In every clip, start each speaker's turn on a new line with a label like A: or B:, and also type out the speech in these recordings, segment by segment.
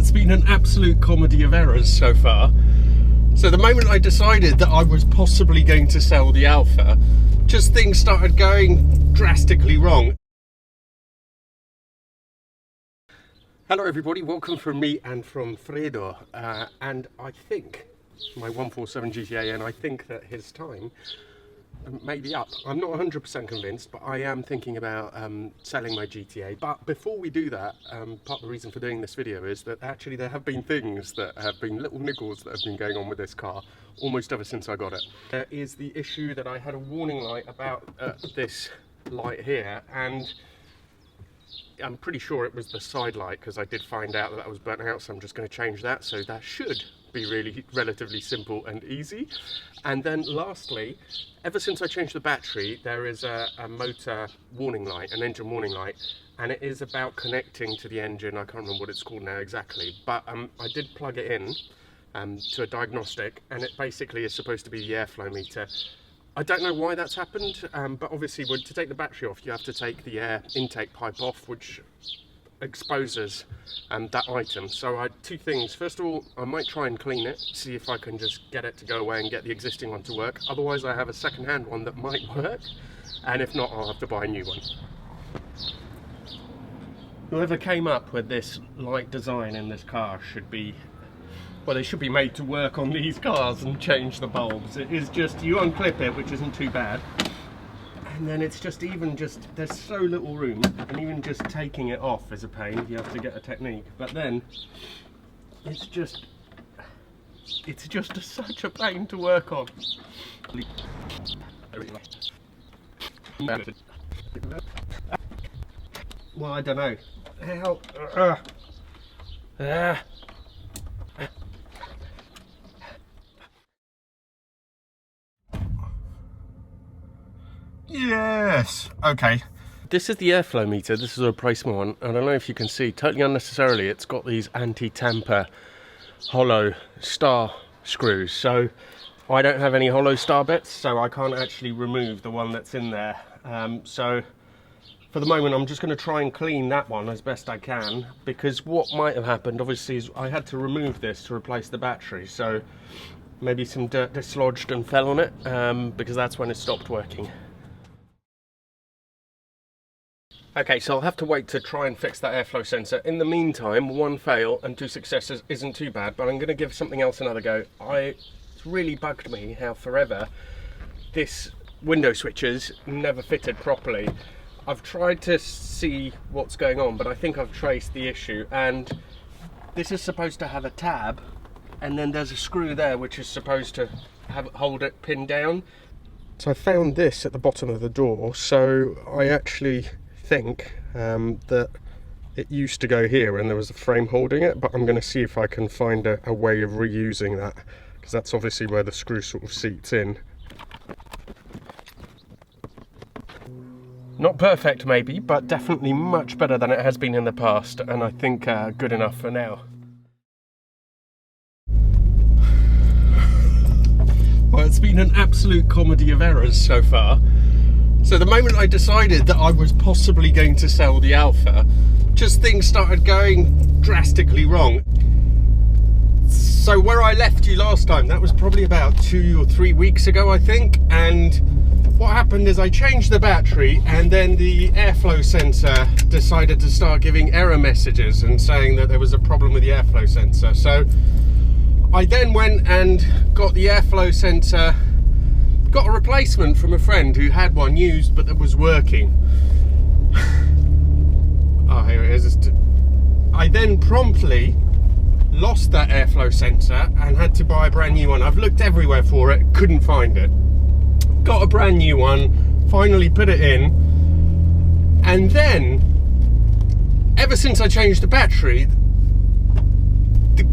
A: It's been an absolute comedy of errors so far. So the moment I decided that I was possibly going to sell the Alfa, just things started going drastically wrong. Hello everybody, welcome from me and from Fredo, and I think my 147 GTA, and I think that his time may be up. I'm not 100% convinced, but I am thinking about selling my GTA. But before we do that, part of the reason for doing this video is that actually there have been things that have been little niggles that have been going on with this car almost ever since I got it. There is the issue that I had a warning light about this light here, and I'm pretty sure it was the side light because I did find out that was burnt out, so I'm just going to change that. So that should be really relatively simple and easy. And then lastly, ever since I changed the battery, there is a motor warning light, an engine warning light, and it is about connecting to the engine. I can't remember what it's called now exactly, but I did plug it in to a diagnostic, and it basically is supposed to be the airflow meter. I don't know why that's happened, but obviously to take the battery off, you have to take the air intake pipe off, which exposes that item. So I had two things. First of all, I might try and clean it, see if I can just get it to go away and get the existing one to work. Otherwise, I have a second-hand one that might work, and if not, I'll have to buy a new one. Whoever came up with this light design in this car should be, well, they should be made to work on these cars and change the bulbs. It is just, you unclip it, which isn't too bad, and then it's just there's so little room, and even just taking it off is a pain. You have to get a technique, but then it's just such a pain to work on. Well, I don't know how. Yes, okay. This is the airflow meter. This is a replacement one. I don't know if you can see, totally unnecessarily, it's got these anti-tamper hollow star screws. So I don't have any hollow star bits, so I can't actually remove the one that's in there. So for the moment, I'm just going to try and clean that one as best I can, because what might have happened, obviously, is I had to remove this to replace the battery. So maybe some dirt dislodged and fell on it, because that's when it stopped working. Okay, so I'll have to wait to try and fix that airflow sensor. In the meantime, one fail and two successes isn't too bad, but I'm going to give something else another go. It's really bugged me how forever this window switches never fitted properly. I've tried to see what's going on, but I think I've traced the issue, and this is supposed to have a tab, and then there's a screw there which is supposed to hold it pinned down. So I found this at the bottom of the door, so I actually think that it used to go here and there was a frame holding it, but I'm going to see if I can find a way of reusing that, because that's obviously where the screw sort of seats in. Not perfect maybe, but definitely much better than it has been in the past, and I think good enough for now. Well, it's been an absolute comedy of errors so far. So the moment I decided that I was possibly going to sell the Alfa, just things started going drastically wrong. So where I left you last time, that was probably about 2 or 3 weeks ago, I think, and what happened is I changed the battery, and then the airflow sensor decided to start giving error messages and saying that there was a problem with the airflow sensor. So I then went and got the airflow sensor, got a replacement from a friend who had one used but that was working. Oh, here it is. I then promptly lost that airflow sensor and had to buy a brand new one. I've looked everywhere for it, couldn't find it. Got a brand new one, finally put it in, and then ever since I changed the battery,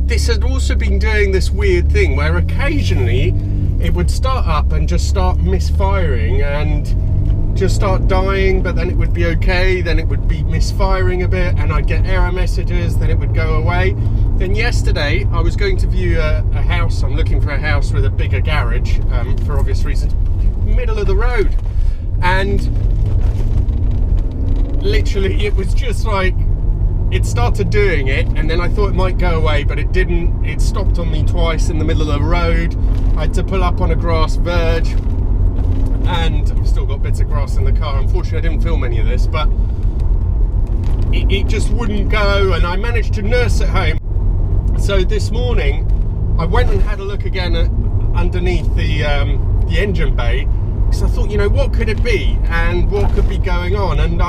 A: this had also been doing this weird thing where occasionally it would start up and just start misfiring and just start dying, but then it would be okay, then it would be misfiring a bit and I'd get error messages, then it would go away. Then yesterday I was going to view a house. I'm looking for a house with a bigger garage, for obvious reasons, middle of the road, and literally it was just like it started doing it, and then I thought it might go away, but it didn't. It stopped on me twice in the middle of the road. I had to pull up on a grass verge, and I've still got bits of grass in the car. Unfortunately, I didn't film any of this, but it just wouldn't go, and I managed to nurse it home. So this morning, I went and had a look again underneath the engine bay, because I thought, you know, what could it be, and what could be going on? And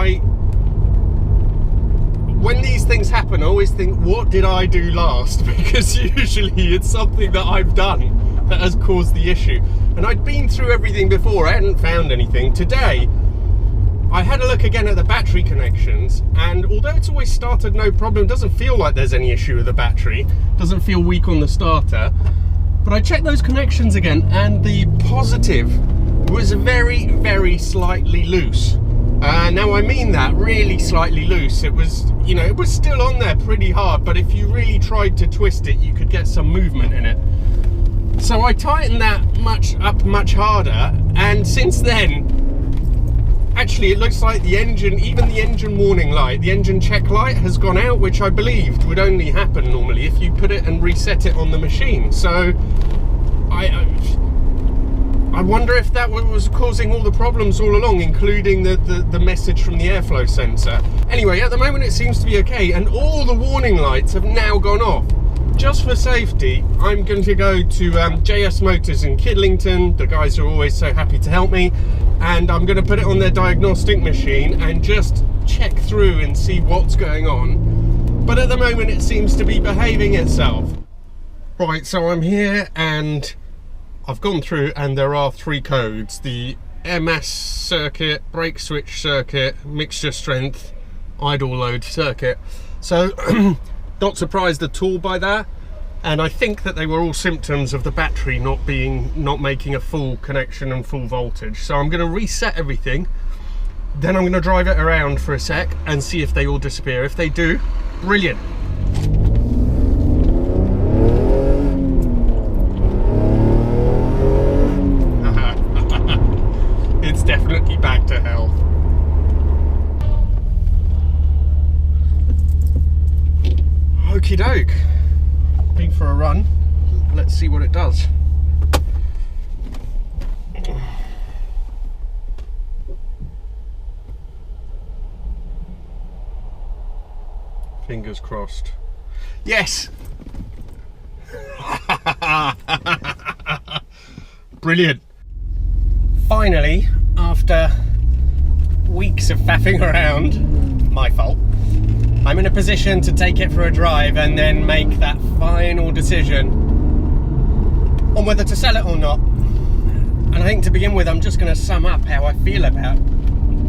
A: when these things happen, I always think, what did I do last? Because usually it's something that I've done that has caused the issue. And I'd been through everything before, I hadn't found anything. Today, I had a look again at the battery connections, and although it's always started no problem, it doesn't feel like there's any issue with the battery, doesn't feel weak on the starter, but I checked those connections again, and the positive was very, very slightly loose. Now I mean that really slightly loose. It was, you know, it was still on there pretty hard, but if you really tried to twist it, you could get some movement in it. So I tightened that much harder, and since then, actually it looks like the engine, even the engine warning light, the engine check light has gone out, which I believed would only happen normally if you put it and reset it on the machine. So I wonder if that was causing all the problems all along, including the message from the airflow sensor. Anyway, at the moment it seems to be okay, and all the warning lights have now gone off. Just for safety, I'm going to go to JS Motors in Kidlington. The guys are always so happy to help me, and I'm going to put it on their diagnostic machine and just check through and see what's going on. But at the moment it seems to be behaving itself. Right, so I'm here and I've gone through, and there are 3 codes: the MS circuit, brake switch circuit, mixture strength, idle load circuit. So not surprised at all by that, and I think that they were all symptoms of the battery not making a full connection and full voltage. So I'm going to reset everything, then I'm going to drive it around for a sec and see if they all disappear. If they do, brilliant. It's definitely back to health. Okie doke. Been for a run. Let's see what it does. Fingers crossed. Yes! Brilliant. Finally, after weeks of faffing around, my fault, I'm in a position to take it for a drive and then make that final decision on whether to sell it or not. And I think to begin with, I'm just going to sum up how I feel about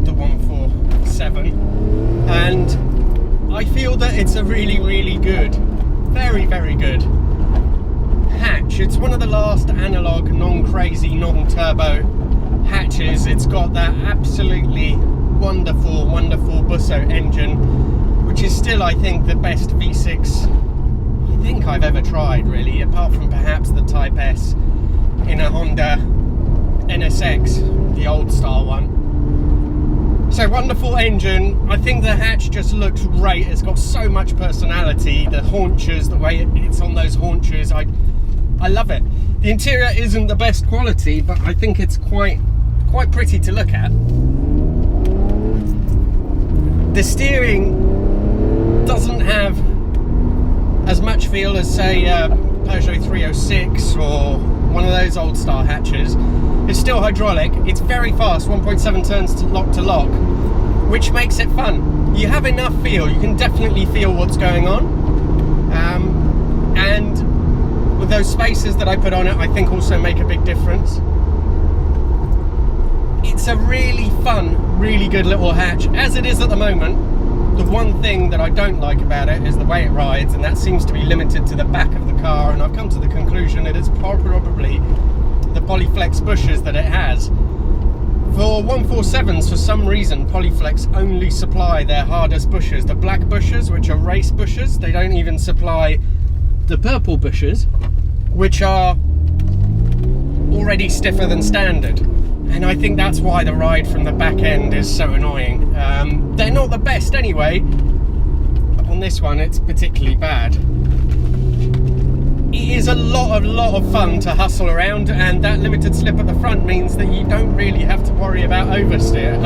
A: the 147. And I feel that it's a really, really good, very, very good hatch. It's one of the last analog, non-crazy, non-turbo hatches. It's got that absolutely wonderful, wonderful Busso engine, which is still, I think, the best V6 I think I've ever tried, really, apart from perhaps the Type S in a Honda NSX, the old style one. So wonderful engine. I think the hatch just looks great. It's got so much personality. The haunches, the way it's on those haunches, I love it. The interior isn't the best quality, but I think it's quite pretty to look at. The steering doesn't have as much feel as, say, Peugeot 306 or one of those old style hatches. It's still hydraulic. It's very fast, 1.7 turns to lock, which makes it fun. You have enough feel. You can definitely feel what's going on. And with those spacers that I put on it, I think also make a big difference. It's a really fun, really good little hatch, as it is at the moment. The one thing that I don't like about it is the way it rides, and that seems to be limited to the back of the car, and I've come to the conclusion it is probably the Polyflex bushes that it has. For 147s, for some reason, Polyflex only supply their hardest bushes, the black bushes, which are race bushes. They don't even supply the purple bushes, which are already stiffer than standard. And I think that's why the ride from the back end is so annoying. They're not the best anyway. On on this one it's particularly bad. It is a lot of fun to hustle around, and that limited slip at the front means that you don't really have to worry about understeer.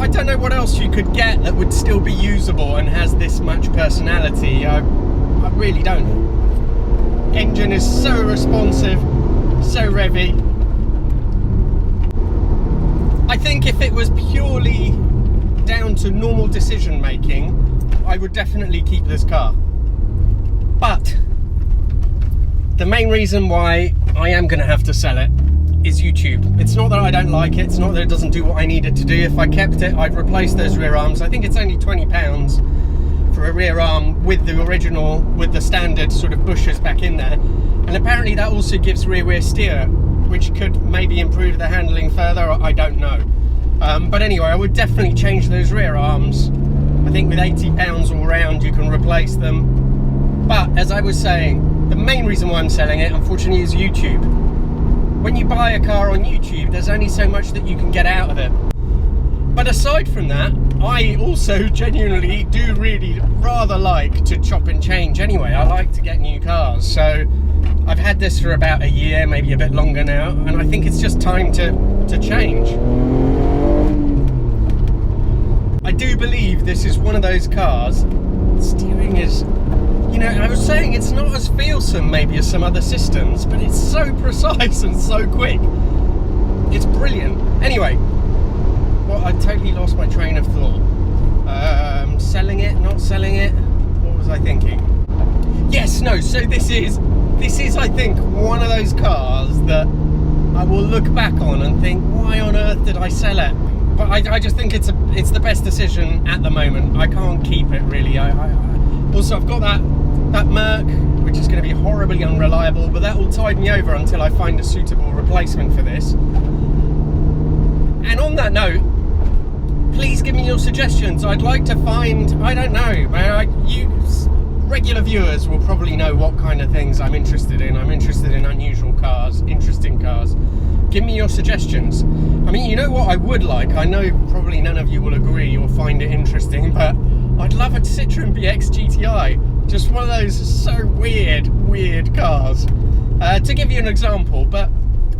A: I don't know what else you could get that would still be usable and has this much personality. I really don't. Engine is so responsive, so revvy. I think if it was purely down to normal decision making, I would definitely keep this car. But the main reason why I am going to have to sell it is YouTube. It's not that I don't like it, it's not that it doesn't do what I need it to do. If I kept it, I'd replace those rear arms. I think it's only £20 for a rear arm with the original, with the standard sort of bushes back in there. And apparently that also gives rear steer, which could maybe improve the handling further, I don't know. But anyway, I would definitely change those rear arms. I think with £80 all round you can replace them. But as I was saying, the main reason why I'm selling it, unfortunately, is YouTube. When you buy a car on YouTube, there's only so much that you can get out of it. But aside from that, I also genuinely do really rather like to chop and change anyway. I like to get new cars. So I've had this for about a year, maybe a bit longer now, and I think it's just time to change. I do believe this is one of those cars. Steering is, you know, I was saying it's not as feelsome maybe as some other systems, but it's so precise and so quick. It's brilliant. Anyway, well, I totally lost my train of thought. Selling it, not selling it? What was I thinking? Yes, no, so this is I think one of those cars that I will look back on and think, why on earth did I sell it? But I just think it's the best decision at the moment. I can't keep it really. Also, I've got that Merc, which is going to be horribly unreliable, but that will tide me over until I find a suitable replacement for this. And on that note, please give me your suggestions. I'd like to find, I don't know, you regular viewers will probably know what kind of things I'm interested in. I'm interested in unusual cars, interesting cars. Give me your suggestions. I mean, you know what I would like? I know probably none of you will agree or find it interesting, but I'd love a Citroen BX GTI. Just one of those so weird cars. To give you an example, but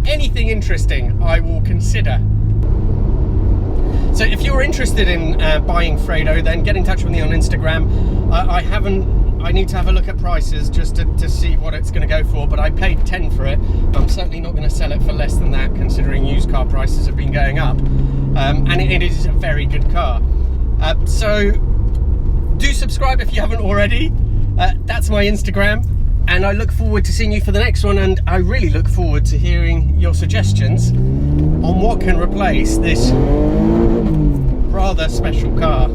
A: anything interesting I will consider. So if you're interested in buying Fredo, then get in touch with me on Instagram. I need to have a look at prices just to see what it's going to go for, but I paid 10 for it. I'm certainly not going to sell it for less than that, considering used car prices have been going up. And it is a very good car. So do subscribe if you haven't already. That's my Instagram, and I look forward to seeing you for the next one, and I really look forward to hearing your suggestions on what can replace this rather special car.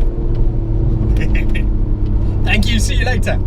A: Thank you, see you later.